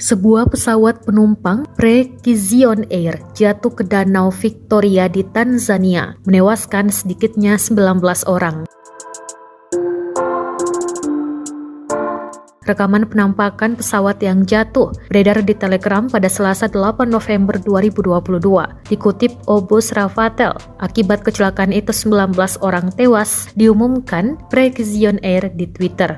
Sebuah pesawat penumpang Precision Air jatuh ke Danau Victoria di Tanzania, menewaskan sedikitnya 19 orang. Rekaman penampakan pesawat yang jatuh beredar di Telegram pada Selasa 8 November 2022. Dikutip Obus Rafatel, akibat kecelakaan itu 19 orang tewas, diumumkan Precision Air di Twitter.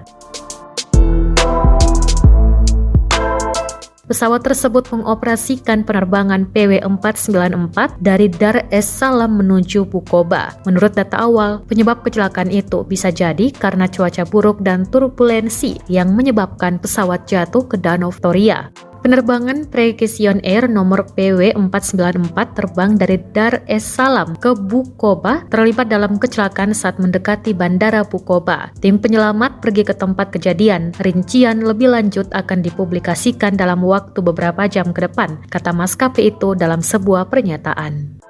Pesawat tersebut mengoperasikan penerbangan PW494 dari Dar es Salaam menuju Bukoba. Menurut data awal, penyebab kecelakaan itu bisa jadi karena cuaca buruk dan turbulensi yang menyebabkan pesawat jatuh ke Danau Victoria. Penerbangan Precision Air nomor PW494 terbang dari Dar es Salaam ke Bukoba terlibat dalam kecelakaan saat mendekati Bandara Bukoba. Tim penyelamat pergi ke tempat kejadian. Rincian lebih lanjut akan dipublikasikan dalam waktu beberapa jam ke depan, kata maskapai itu dalam sebuah pernyataan.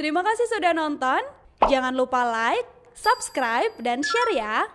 Terima kasih sudah nonton. Jangan lupa like, subscribe, dan share ya.